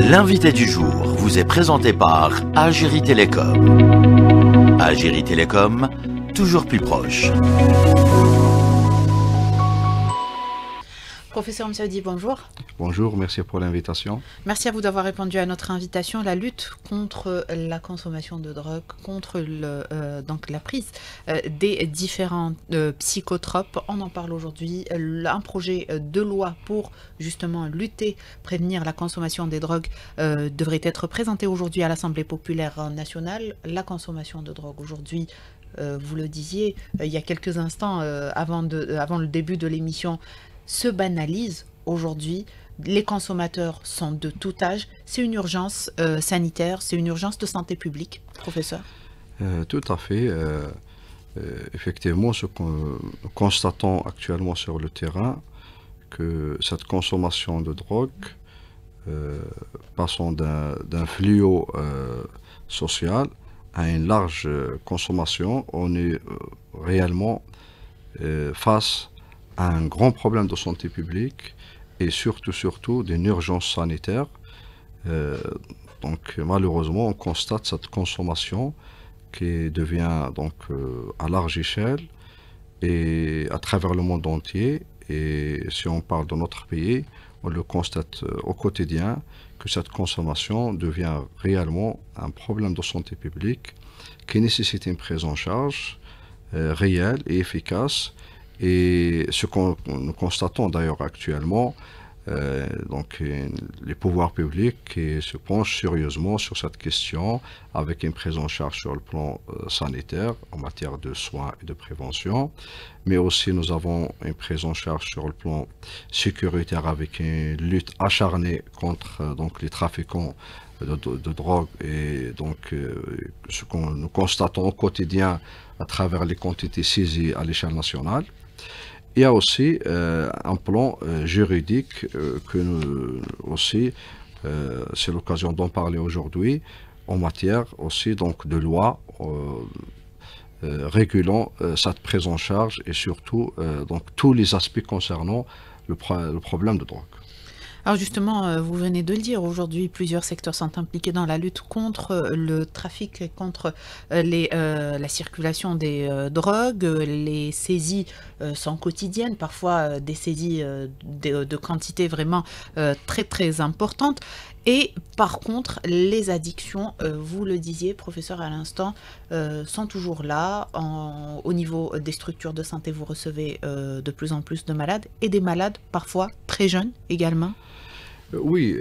L'invité du jour vous est présenté par Algérie Télécom. Algérie Télécom, toujours plus proche. Professeur Msaoudi, bonjour. Bonjour, merci pour l'invitation. Merci à vous d'avoir répondu à notre invitation. La lutte contre la consommation de drogue, contre donc la prise des différents psychotropes. On en parle aujourd'hui. Un projet de loi pour justement lutter, prévenir la consommation des drogues devrait être présenté aujourd'hui à l'Assemblée populaire nationale. La consommation de drogue aujourd'hui, vous le disiez il y a quelques instants avant le début de l'émission, se banalise aujourd'hui. Les consommateurs sont de tout âge. C'est une urgence sanitaire, c'est une urgence de santé publique, professeur. Tout à fait. Effectivement, ce que nous constatons actuellement sur le terrain, que cette consommation de drogue, passant d'un fléau social à une large consommation, on est réellement face à un grand problème de santé publique et surtout d'une urgence sanitaire. Donc malheureusement, on constate cette consommation qui devient donc à large échelle et à travers le monde entier. Et si on parle de notre pays, on le constate au quotidien que cette consommation devient réellement un problème de santé publique qui nécessite une prise en charge réelle et efficace. Et ce que nous constatons d'ailleurs actuellement, donc les pouvoirs publics qui se penchent sérieusement sur cette question avec une prise en charge sur le plan sanitaire en matière de soins et de prévention, mais aussi nous avons une prise en charge sur le plan sécuritaire avec une lutte acharnée contre donc les trafiquants de drogue et donc ce que nous constatons au quotidien à travers les quantités saisies à l'échelle nationale. Il y a aussi un plan juridique que nous aussi, c'est l'occasion d'en parler aujourd'hui, en matière aussi donc de loi régulant cette prise en charge et surtout donc tous les aspects concernant le problème de drogue. Alors justement, vous venez de le dire, aujourd'hui, plusieurs secteurs sont impliqués dans la lutte contre le trafic, contre la circulation des drogues. Les saisies sont quotidiennes, parfois des saisies de quantité vraiment très importantes. Et par contre, les addictions, vous le disiez, professeur, à l'instant, sont toujours là. Au niveau des structures de santé, vous recevez de plus en plus de malades, et des malades parfois très jeunes également. Oui,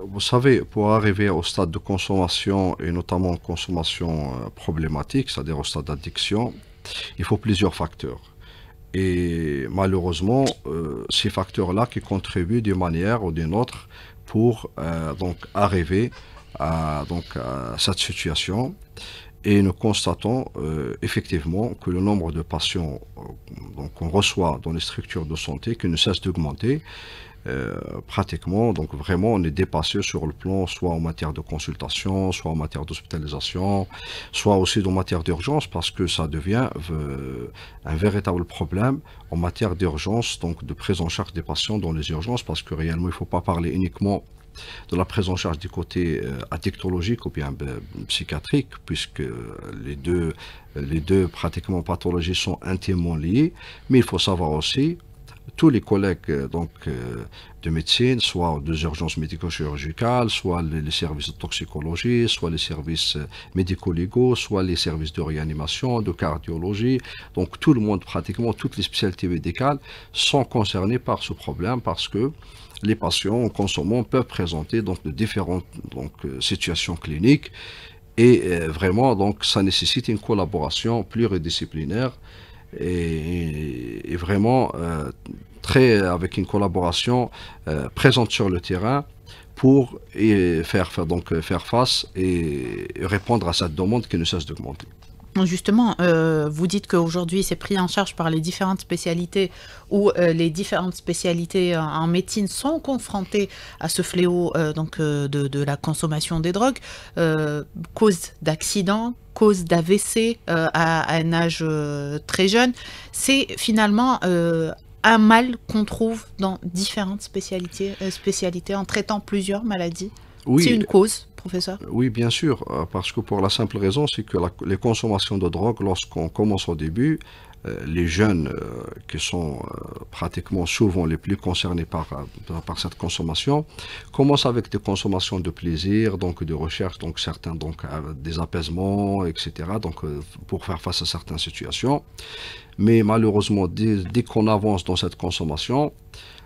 vous savez, pour arriver au stade de consommation, et notamment consommation problématique, c'est-à-dire au stade d'addiction, il faut plusieurs facteurs. Et malheureusement, ces facteurs-là qui contribuent d'une manière ou d'une autre pour donc arriver à cette situation. Et nous constatons effectivement que le nombre de patients qu'on reçoit dans les structures de santé qui ne cesse d'augmenter. Pratiquement, donc vraiment on est dépassé sur le plan soit en matière de consultation, soit en matière d'hospitalisation, soit aussi en matière d'urgence, parce que ça devient un véritable problème en matière d'urgence, donc de prise en charge des patients dans les urgences, parce que réellement il ne faut pas parler uniquement de la prise en charge du côté addictologique ou bien psychiatrique, puisque les deux pratiquement pathologies sont intimement liées, mais il faut savoir aussi tous les collègues de médecine, soit des urgences médico-chirurgicales, soit les services de toxicologie, soit les services médico-légaux, soit les services de réanimation, de cardiologie. Donc tout le monde, pratiquement toutes les spécialités médicales sont concernées par ce problème parce que les patients en consommant peuvent présenter donc de différentes situations cliniques et vraiment donc ça nécessite une collaboration pluridisciplinaire et vraiment avec une collaboration présente sur le terrain pour faire face et répondre à cette demande qui ne cesse d'augmenter. Justement, vous dites qu'aujourd'hui c'est pris en charge par les différentes spécialités où les différentes spécialités en médecine sont confrontées à ce fléau de la consommation des drogues, cause d'accidents, cause d'AVC à un âge très jeune. C'est finalement un mal qu'on trouve dans différentes spécialités en traitant plusieurs maladies. Oui, C'est une cause, professeur? oui, bien sûr, parce que pour la simple raison, c'est que les consommations de drogue, lorsqu'on commence au début, les jeunes qui sont pratiquement souvent les plus concernés par cette consommation commencent avec des consommations de plaisir, donc de recherche, donc certains donc des apaisements, etc. Donc pour faire face à certaines situations. Mais malheureusement, dès qu'on avance dans cette consommation,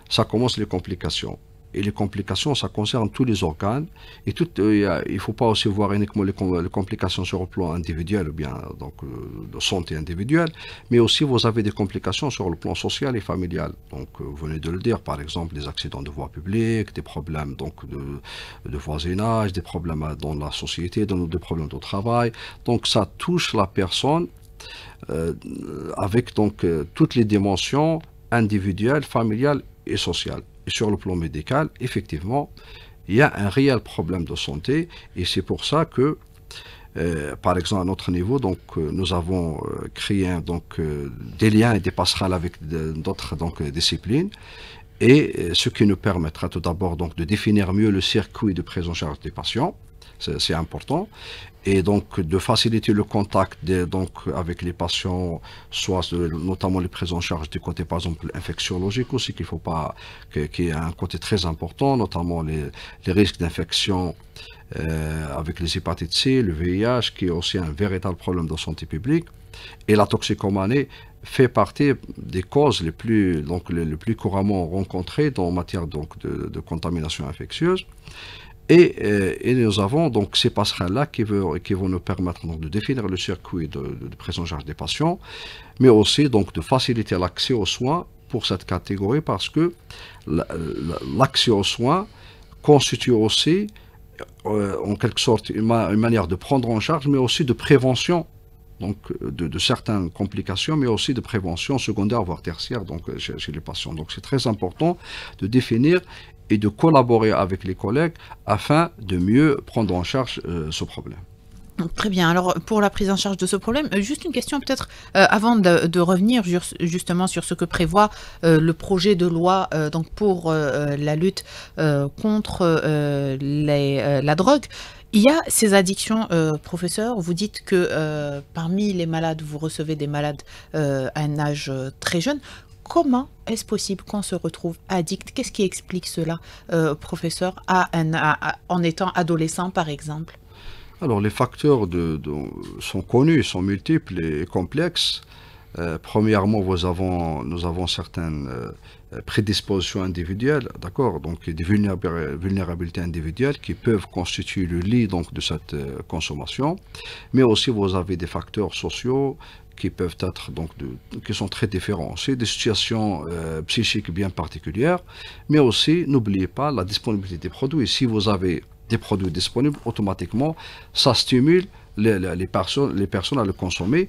ça commence les complications. Et les complications, ça concerne tous les organes. Et il ne faut pas aussi voir uniquement les complications sur le plan individuel, ou bien donc, de santé individuelle, mais aussi vous avez des complications sur le plan social et familial. Donc, vous venez de le dire, par exemple, des accidents de voie publique, des problèmes donc, de voisinage, des problèmes dans la société, des problèmes de travail. Donc, ça touche la personne avec donc, toutes les dimensions individuelles, familiales et sociales. Et sur le plan médical, effectivement, il y a un réel problème de santé et c'est pour ça que, par exemple, à notre niveau, donc, nous avons créé des liens et des passerelles avec d'autres disciplines et ce qui nous permettra tout d'abord donc, de définir mieux le circuit de prise en charge des patients. C'est important. Et donc de faciliter le contact donc, avec les patients, soit notamment les prises en charge du côté par exemple infectiologique aussi, qu'il faut pas, qui est un côté très important, notamment les risques d'infection avec les hépatites C, le VIH, qui est aussi un véritable problème de santé publique. Et la toxicomanie fait partie des causes les plus couramment rencontrées en matière donc, de contamination infectieuse. Et nous avons donc ces passerelles-là qui vont nous permettre donc, de définir le circuit de prise en charge des patients, mais aussi donc, de faciliter l'accès aux soins pour cette catégorie parce que l'accès aux soins constitue aussi en quelque sorte une manière de prendre en charge, mais aussi de prévention donc, de certaines complications, mais aussi de prévention secondaire, voire tertiaire donc, chez les patients. Donc c'est très important de définir et de collaborer avec les collègues afin de mieux prendre en charge ce problème. Très bien. Alors, pour la prise en charge de ce problème, juste une question peut-être avant de revenir justement sur ce que prévoit le projet de loi donc pour la lutte contre la drogue. Il y a ces addictions, professeur. Vous dites que parmi les malades, vous recevez des malades à un âge très jeune. Comment est-ce possible qu'on se retrouve addict? Qu'est-ce qui explique cela, professeur, en étant adolescent, par exemple? Alors, les facteurs sont connus, sont multiples et complexes. Premièrement, nous avons certaines prédispositions individuelles, d'accord, donc des vulnérabilités individuelles qui peuvent constituer le lit donc, de cette consommation, mais aussi vous avez des facteurs sociaux qui peuvent être donc qui sont très différents. C'est des situations psychiques bien particulières, mais aussi n'oubliez pas la disponibilité des produits. Si vous avez des produits disponibles, automatiquement, ça stimule les personnes à le consommer.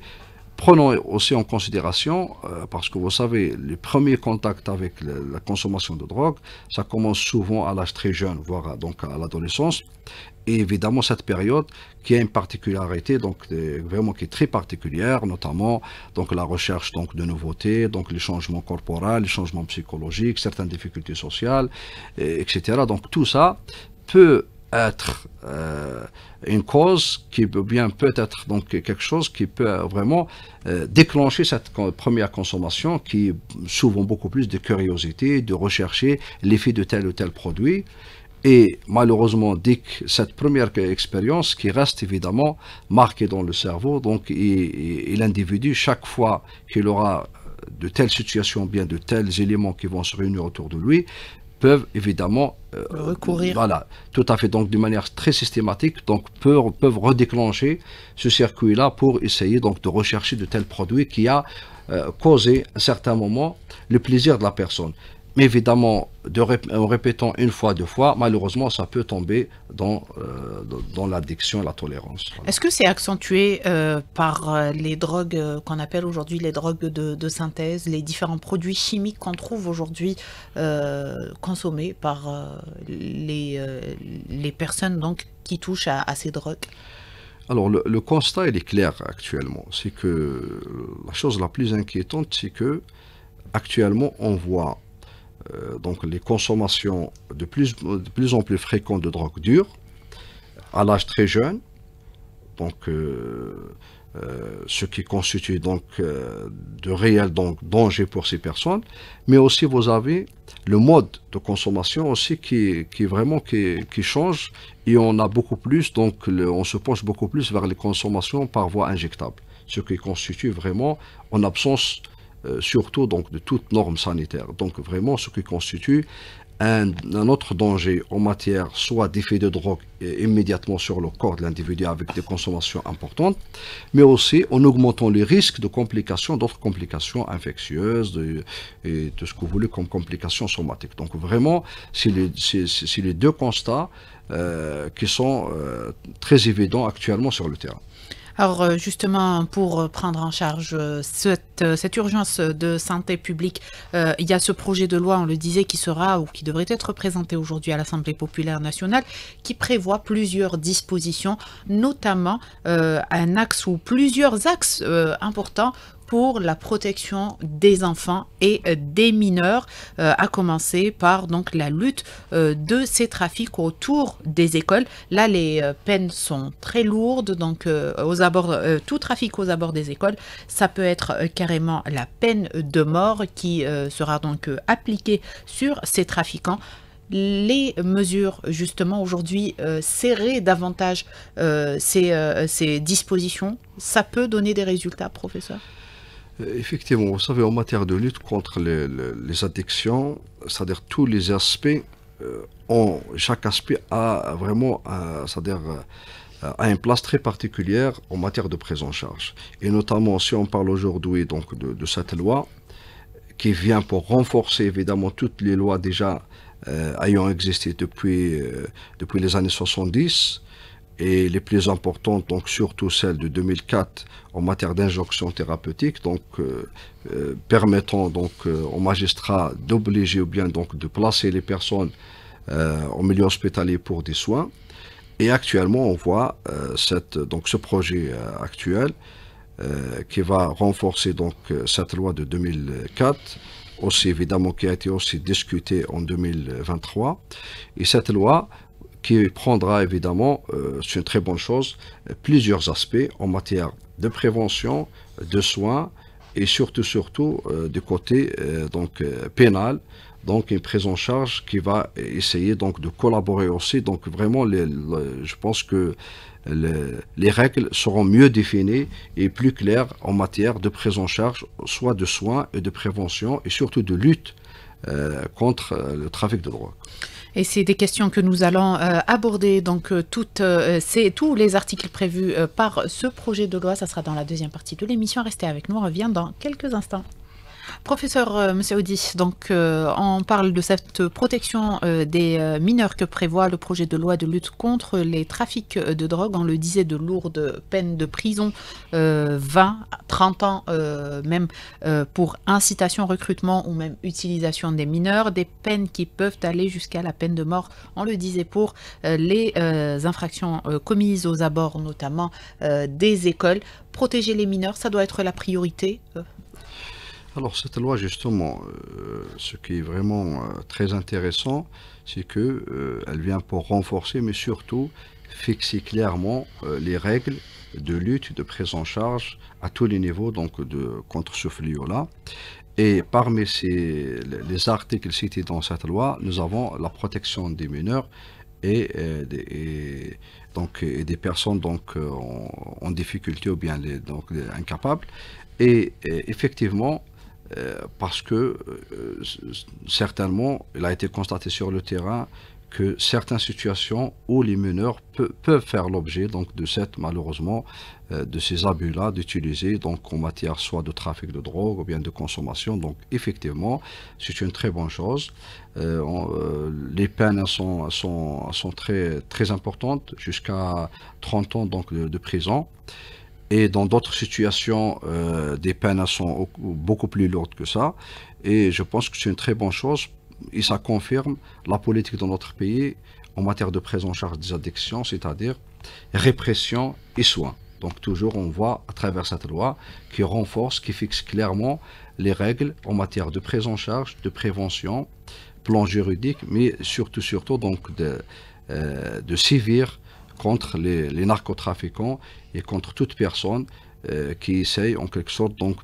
Prenons aussi en considération, parce que vous savez, les premiers contacts avec la consommation de drogue, ça commence souvent à l'âge très jeune, voire donc à l'adolescence. Et évidemment, cette période qui a une particularité, donc vraiment qui est très particulière, notamment donc la recherche donc de nouveautés, donc les changements corporels, les changements psychologiques, certaines difficultés sociales, etc. Donc tout ça peut être une cause qui peut être donc quelque chose qui peut vraiment déclencher cette première consommation qui est souvent beaucoup plus de curiosité, de rechercher l'effet de tel ou tel produit. Et malheureusement, dès que cette première expérience qui reste évidemment marquée dans le cerveau, donc et l'individu, chaque fois qu'il aura de telles situations, bien de tels éléments qui vont se réunir autour de lui, peuvent évidemment recourir. Voilà, tout à fait. Donc, de manière très systématique, donc peuvent redéclencher ce circuit-là pour essayer donc de rechercher de tels produits qui a causé à un certain moment le plaisir de la personne. Mais évidemment, en répétant une fois, deux fois, malheureusement, ça peut tomber dans l'addiction et la tolérance. Voilà. Est-ce que c'est accentué par les drogues qu'on appelle aujourd'hui les drogues de synthèse, les différents produits chimiques qu'on trouve aujourd'hui consommés par les personnes donc, qui touchent à ces drogues? Alors, le constat, il est clair actuellement. C'est que la chose la plus inquiétante, c'est que actuellement, on voit donc les consommations de plus en plus fréquentes de drogue dure à l'âge très jeune, donc ce qui constitue donc de réels dangers pour ces personnes, mais aussi vous avez le mode de consommation aussi qui change, et on a beaucoup plus, donc on se penche beaucoup plus vers les consommations par voie injectable, ce qui constitue vraiment en absence surtout donc de toute norme sanitaire, donc vraiment ce qui constitue un autre danger en matière soit d'effet de drogue immédiatement sur le corps de l'individu avec des consommations importantes, mais aussi en augmentant les risques de complications, d'autres complications infectieuses et tout ce que vous voulez comme complications somatiques. Donc vraiment, c'est les deux constats qui sont très évidents actuellement sur le terrain. Alors justement, pour prendre en charge cette urgence de santé publique, il y a ce projet de loi, on le disait, qui sera ou qui devrait être présenté aujourd'hui à l'Assemblée populaire nationale, qui prévoit plusieurs dispositions, notamment un axe ou plusieurs axes importants pour la protection des enfants et des mineurs, à commencer par donc la lutte de ces trafics autour des écoles. Là, les peines sont très lourdes, donc aux abords, tout trafic aux abords des écoles, ça peut être carrément la peine de mort qui sera donc appliquée sur ces trafiquants. Les mesures, justement, aujourd'hui, serrer davantage ces dispositions, ça peut donner des résultats, professeur? Effectivement, vous savez, en matière de lutte contre les addictions, c'est-à-dire tous les aspects, chaque aspect a vraiment a une place très particulière en matière de prise en charge. Et notamment, si on parle aujourd'hui donc de cette loi, qui vient pour renforcer évidemment toutes les lois déjà ayant existé depuis les années 70, et les plus importantes, donc surtout celle de 2004 en matière d'injonction thérapeutique, donc permettant donc aux magistrats d'obliger ou bien donc de placer les personnes en milieu hospitalier pour des soins. Et actuellement, on voit ce projet actuel qui va renforcer donc cette loi de 2004, aussi évidemment qui a été aussi discutée en 2023. Et cette loi qui prendra évidemment, c'est une très bonne chose, plusieurs aspects en matière de prévention, de soins et surtout du côté pénal, donc une prise en charge qui va essayer donc de collaborer aussi. Donc vraiment, je pense que les règles seront mieux définies et plus claires en matière de prise en charge, soit de soins et de prévention et surtout de lutte contre le trafic de drogue. Et c'est des questions que nous allons aborder, donc tous les articles prévus par ce projet de loi. Ça sera dans la deuxième partie de l'émission. Restez avec nous, on revient dans quelques instants. Professeur Moussaoudi, donc on parle de cette protection des mineurs que prévoit le projet de loi de lutte contre les trafics de drogue. On le disait, de lourdes peines de prison, 20, 30 ans même pour incitation, recrutement ou même utilisation des mineurs, des peines qui peuvent aller jusqu'à la peine de mort, on le disait, pour les infractions commises aux abords notamment des écoles. Protéger les mineurs, ça doit être la priorité. Alors cette loi justement, ce qui est vraiment très intéressant, c'est que elle vient pour renforcer, mais surtout fixer clairement les règles de lutte, de prise en charge à tous les niveaux donc contre ce fléau-là. Et parmi les articles cités dans cette loi, nous avons la protection des mineurs et des personnes donc en difficulté ou bien incapables. Et effectivement, parce que certainement, il a été constaté sur le terrain que certaines situations où les mineurs peuvent faire l'objet donc malheureusement de ces abus-là, d'utiliser donc en matière soit de trafic de drogue ou bien de consommation. Donc effectivement, c'est une très bonne chose. Les peines sont très très importantes, jusqu'à 30 ans donc de prison. Et dans d'autres situations, des peines sont beaucoup plus lourdes que ça. Et je pense que c'est une très bonne chose. Et ça confirme la politique dans notre pays en matière de prise en charge des addictions, c'est-à-dire répression et soins. Donc toujours, on voit à travers cette loi qui renforce, qui fixe clairement les règles en matière de prise en charge, de prévention, plan juridique, mais surtout donc de sévir contre les narcotrafiquants et contre toute personne qui essaye en quelque sorte donc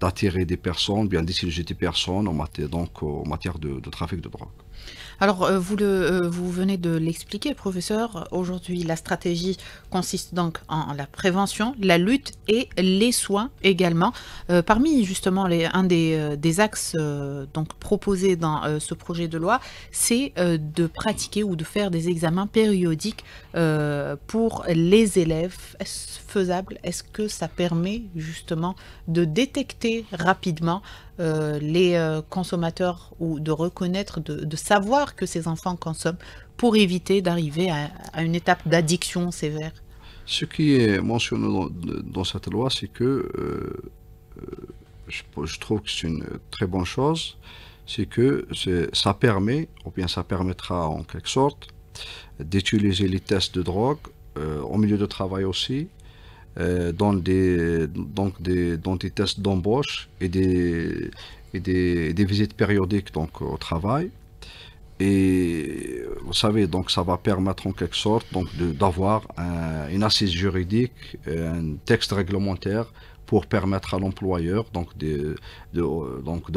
d'attirer des personnes, bien d'utiliser des personnes en matière de trafic de drogue. Alors, vous venez de l'expliquer, professeur. Aujourd'hui, la stratégie consiste donc en la prévention, la lutte et les soins également. Parmi justement un des axes donc proposés dans ce projet de loi, c'est de pratiquer ou de faire des examens périodiques pour les élèves. Est-ce faisable? Est-ce que ça permet justement de détecter rapidement les consommateurs ou de reconnaître, de savoir que ces enfants consomment pour éviter d'arriver à une étape d'addiction sévère? Ce qui est mentionné dans cette loi, c'est que je trouve que c'est une très bonne chose, c'est que ça permet, ou bien ça permettra en quelque sorte, d'utiliser les tests de drogue au milieu de travail aussi, dans des tests d'embauche et des visites périodiques donc, au travail. Et vous savez, donc ça va permettre en quelque sorte donc d'avoir une assise juridique, un texte réglementaire pour permettre à l'employeur donc de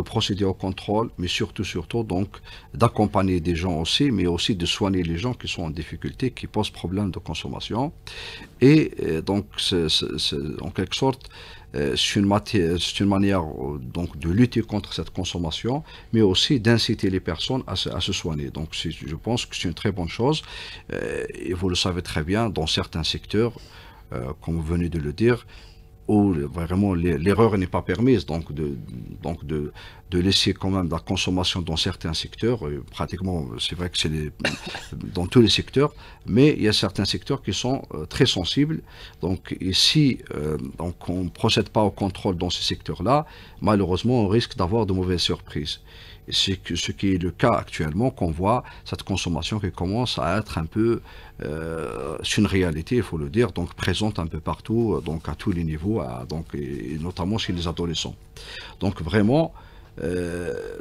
procéder au contrôle, mais surtout donc d'accompagner des gens aussi, mais aussi de soigner les gens qui sont en difficulté, qui posent problème de consommation. Et donc en quelque sorte c'est une manière donc de lutter contre cette consommation, mais aussi d'inciter les personnes à se soigner. Donc je pense que c'est une très bonne chose. Et vous le savez très bien, dans certains secteurs, comme vous venez de le dire, où vraiment l'erreur n'est pas permise, donc de laisser quand même de la consommation dans certains secteurs, pratiquement c'est vrai que c'est dans tous les secteurs, mais il y a certains secteurs qui sont très sensibles, donc et si donc on ne procède pas au contrôle dans ces secteurs-là, malheureusement on risque d'avoir de mauvaises surprises. Et c'est ce qui est le cas actuellement, qu'on voit cette consommation qui commence à être un peu, c'est une réalité, il faut le dire, donc présente un peu partout, donc à tous les niveaux, et notamment chez les adolescents. Donc vraiment,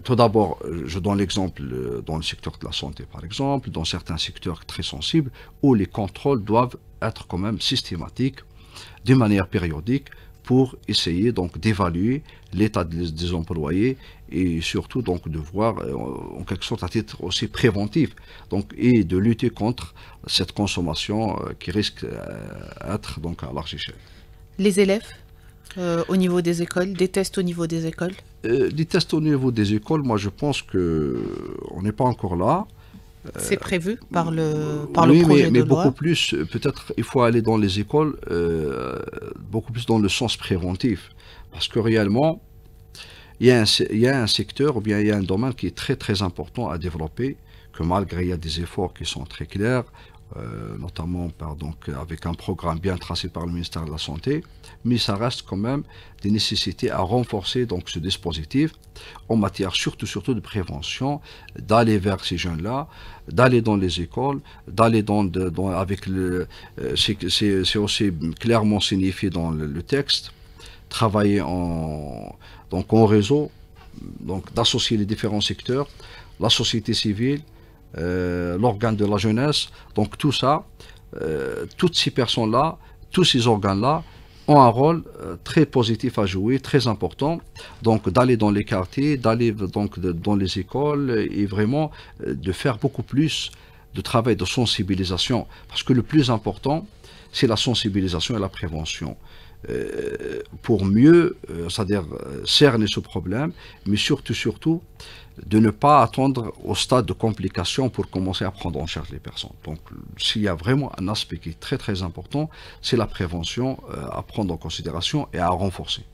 tout d'abord, je donne l'exemple dans le secteur de la santé, par exemple, dans certains secteurs très sensibles, où les contrôles doivent être quand même systématiques, de manière périodique, pour essayer donc d'évaluer l'état des employés et surtout donc de voir en quelque sorte à titre aussi préventif donc et de lutter contre cette consommation qui risque d'être donc à large échelle. Les élèves au niveau des écoles, des tests au niveau des écoles? Les tests au niveau des écoles, moi je pense que on n'est pas encore là. C'est prévu par le oui, projet mais de loi. beaucoup plus, peut-être il faut aller dans les écoles, beaucoup plus dans le sens préventif. Parce que réellement, il y a un secteur, ou bien il y a un domaine qui est très très important à développer, que malgré il y a des efforts qui sont très clairs, notamment avec un programme bien tracé par le ministère de la Santé, mais ça reste quand même des nécessités à renforcer donc ce dispositif en matière surtout de prévention, d'aller vers ces jeunes-là, d'aller dans les écoles, d'aller avec c'est aussi clairement signifié dans le texte, travailler en réseau, donc d'associer les différents secteurs, la société civile, l'organe de la jeunesse, donc tout ça, toutes ces personnes-là, tous ces organes-là ont un rôle très positif à jouer, très important, donc d'aller dans les quartiers, d'aller donc dans les écoles et vraiment de faire beaucoup plus de travail de sensibilisation, parce que le plus important, c'est la sensibilisation et la prévention. Pour mieux, c'est-à-dire cerner ce problème, mais surtout, de ne pas attendre au stade de complication pour commencer à prendre en charge les personnes. Donc, s'il y a vraiment un aspect qui est très très important, c'est la prévention à prendre en considération et à renforcer.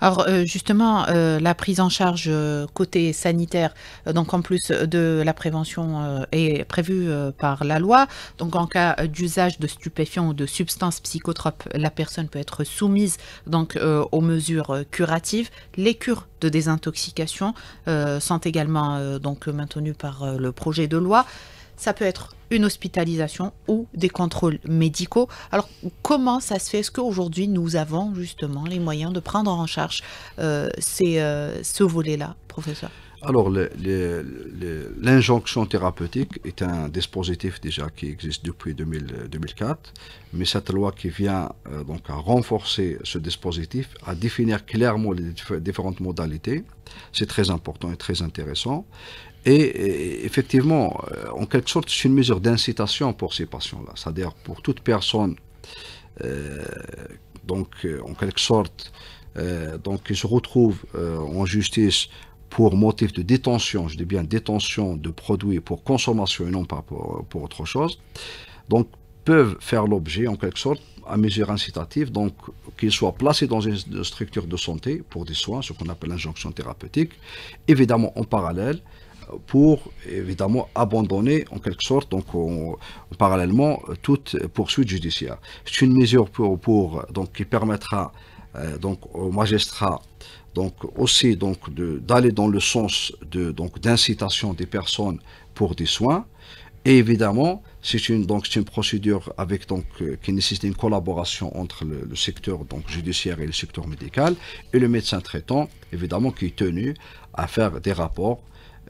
Alors justement, la prise en charge côté sanitaire, donc en plus de la prévention, est prévue par la loi. Donc en cas d'usage de stupéfiants ou de substances psychotropes, la personne peut être soumise donc aux mesures curatives. Les cures de désintoxication sont également donc maintenues par le projet de loi. ça peut être une hospitalisation ou des contrôles médicaux. Alors, comment ça se fait? Est-ce qu'aujourd'hui, nous avons justement les moyens de prendre en charge ce volet-là, professeur? Alors, l'injonction thérapeutique est un dispositif déjà qui existe depuis 2004, mais cette loi qui vient donc à renforcer ce dispositif, à définir clairement les différentes modalités, c'est très important et très intéressant. Et effectivement, en quelque sorte, c'est une mesure d'incitation pour ces patients-là, c'est-à-dire pour toute personne, en quelque sorte, qui se retrouve en justice pour motif de détention, je dis bien détention de produits pour consommation et non pas pour autre chose, donc peuvent faire l'objet en quelque sorte à mesure incitative, donc qu'ils soient placés dans une structure de santé pour des soins, ce qu'on appelle l'injonction thérapeutique, évidemment en parallèle, pour évidemment abandonner en quelque sorte, donc parallèlement, toute poursuite judiciaire. C'est une mesure donc, qui permettra donc aux magistrats donc aussi donc d'aller dans le sens d'incitation des personnes pour des soins. Et évidemment, c'est une procédure avec qui nécessite une collaboration entre le secteur judiciaire et le secteur médical et le médecin traitant, évidemment, qui est tenu à faire des rapports,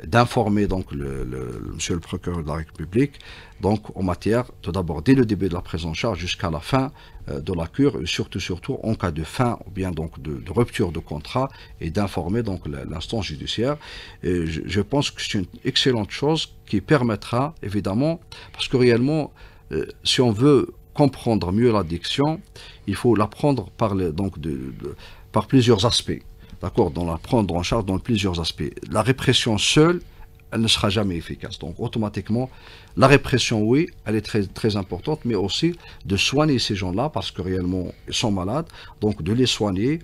d'informer monsieur le procureur de la République en matière, tout d'abord dès le début de la prise en charge jusqu'à la fin de la cure, et surtout en cas de fin ou bien de rupture de contrat, et d'informer l'instance judiciaire. Et je pense que c'est une excellente chose qui permettra évidemment, parce que réellement si on veut comprendre mieux l'addiction, il faut l'apprendre par plusieurs aspects. D'accord, la prendre en charge dans plusieurs aspects. La répression seule, elle ne sera jamais efficace. Donc automatiquement, la répression, oui, elle est très, très importante, mais aussi de soigner ces gens-là parce que réellement, ils sont malades. Donc de les soigner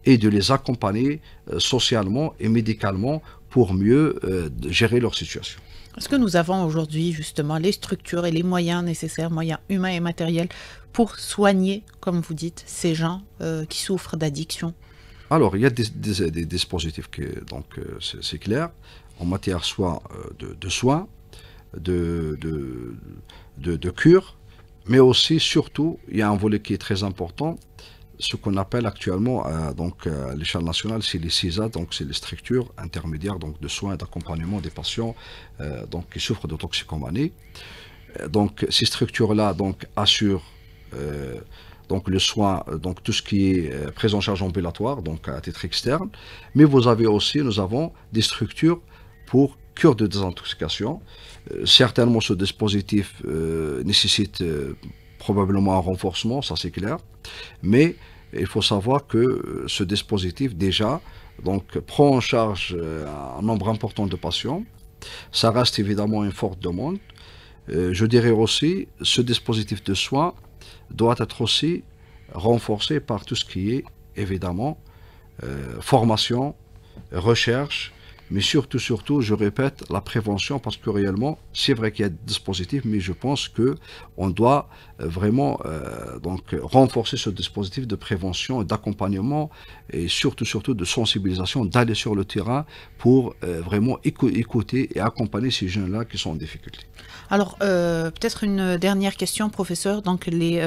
et de les accompagner socialement et médicalement pour mieux gérer leur situation. Est-ce que nous avons aujourd'hui justement les structures et les moyens nécessaires, moyens humains et matériels, pour soigner, comme vous dites, ces gens qui souffrent d'addiction? Alors, il y a des dispositifs, c'est clair, en matière soit de soins, de cure, mais aussi, surtout, il y a un volet qui est très important, ce qu'on appelle actuellement, à l'échelle nationale, c'est les CISA, donc c'est les structures intermédiaires de soins et d'accompagnement des patients qui souffrent de toxicomanie. Donc, ces structures-là assurent le soin, tout ce qui est prise en charge ambulatoire, à titre externe. Mais nous avons des structures pour cure de désintoxication. Certainement, ce dispositif nécessite probablement un renforcement, ça c'est clair. Mais il faut savoir que ce dispositif déjà prend en charge un nombre important de patients. Ça reste évidemment une forte demande. Je dirais aussi, ce dispositif de soins doit être aussi renforcé par tout ce qui est évidemment formation, recherche, mais surtout, je répète, la prévention, parce que réellement, c'est vrai qu'il y a des dispositifs, mais je pense qu'on doit vraiment renforcer ce dispositif de prévention et d'accompagnement, et surtout de sensibilisation, d'aller sur le terrain pour vraiment écouter et accompagner ces jeunes-là qui sont en difficulté. Alors, peut-être une dernière question, professeur. Donc, les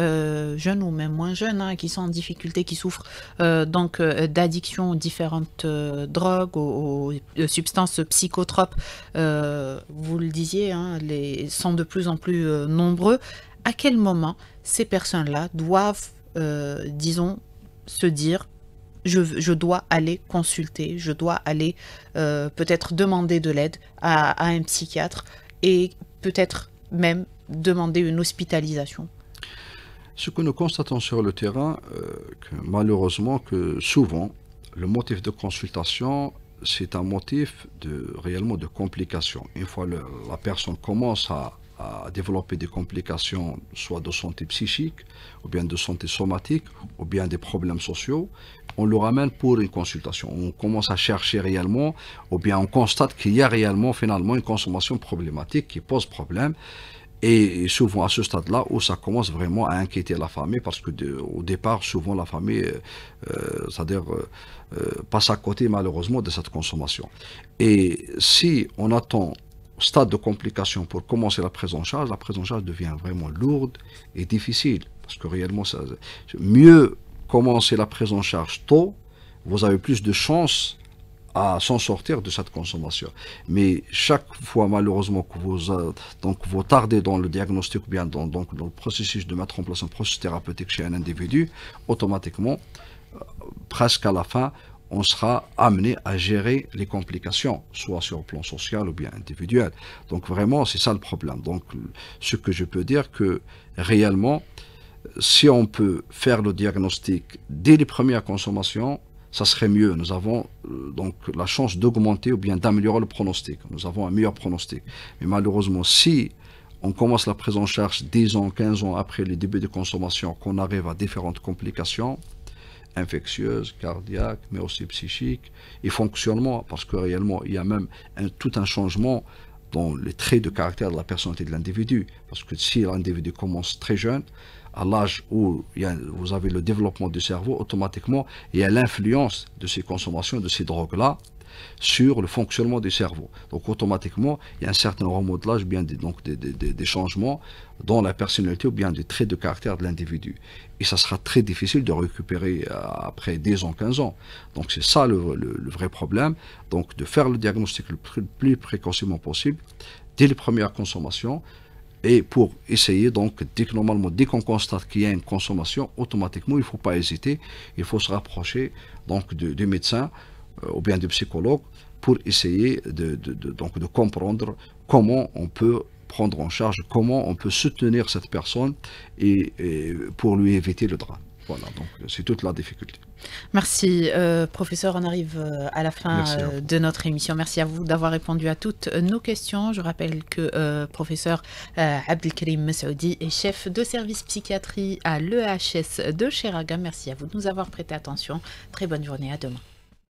jeunes ou même moins jeunes qui sont en difficulté, qui souffrent d'addiction aux différentes drogues, aux substances psychotropes, vous le disiez, sont de plus en plus nombreux. À quel moment ces personnes-là doivent, disons, se dire je dois aller consulter, je dois aller peut-être demander de l'aide à un psychiatre et peut-être même demander une hospitalisation? Ce que nous constatons sur le terrain, malheureusement, que souvent, le motif de consultation, c'est un motif réellement de complications. Une fois la personne commence à développer des complications, soit de santé psychique, ou bien de santé somatique, ou bien des problèmes sociaux, on le ramène pour une consultation. On commence à chercher réellement, ou bien on constate qu'il y a réellement, finalement, une consommation problématique qui pose problème. Et souvent à ce stade-là où ça commence vraiment à inquiéter la famille, parce que au départ, souvent la famille, passe à côté malheureusement de cette consommation. Et si on attend au stade de complication pour commencer la prise en charge devient vraiment lourde et difficile. Parce que réellement, mieux commencer la prise en charge tôt, vous avez plus de chances à s'en sortir de cette consommation. Mais chaque fois, malheureusement, que vous tardez dans le diagnostic ou bien dans le processus de mettre en place un processus thérapeutique chez un individu, automatiquement, presque à la fin, on sera amené à gérer les complications, soit sur le plan social ou bien individuel. Donc vraiment, c'est ça le problème. Donc ce que je peux dire, que réellement, si on peut faire le diagnostic dès les premières consommations, ça serait mieux. Nous avons donc la chance d'augmenter ou bien d'améliorer le pronostic. Nous avons un meilleur pronostic. Mais malheureusement, si on commence la prise en charge 10 ans, 15 ans après le début de consommation, qu'on arrive à différentes complications infectieuses, cardiaques, mais aussi psychiques et fonctionnement, parce que réellement, il y a même tout un changement dans les traits de caractère de la personnalité de l'individu. Parce que si l'individu commence très jeune, à l'âge où vous avez le développement du cerveau, automatiquement, il y a l'influence de ces consommations, de ces drogues-là, sur le fonctionnement du cerveau. Donc automatiquement, il y a un certain remodelage, bien des changements dans la personnalité ou bien des traits de caractère de l'individu. Et ça sera très difficile de récupérer après 10 ans, 15 ans. Donc c'est ça le vrai problème. Donc de faire le diagnostic le plus précocement possible, dès les premières consommations, et pour essayer, donc, dès qu'on constate qu'il y a une consommation, automatiquement, il ne faut pas hésiter, il faut se rapprocher donc du médecin ou bien du psychologue pour essayer de comprendre comment on peut prendre en charge, comment on peut soutenir cette personne et pour lui éviter le drame. Voilà, donc c'est toute la difficulté. Merci, professeur. On arrive à la fin de notre émission. Merci à vous d'avoir répondu à toutes nos questions. Je rappelle que professeur Abdelkarim Messoudi est chef de service psychiatrie à l'EHS de Cheraga. Merci à vous de nous avoir prêté attention. Très bonne journée. À demain.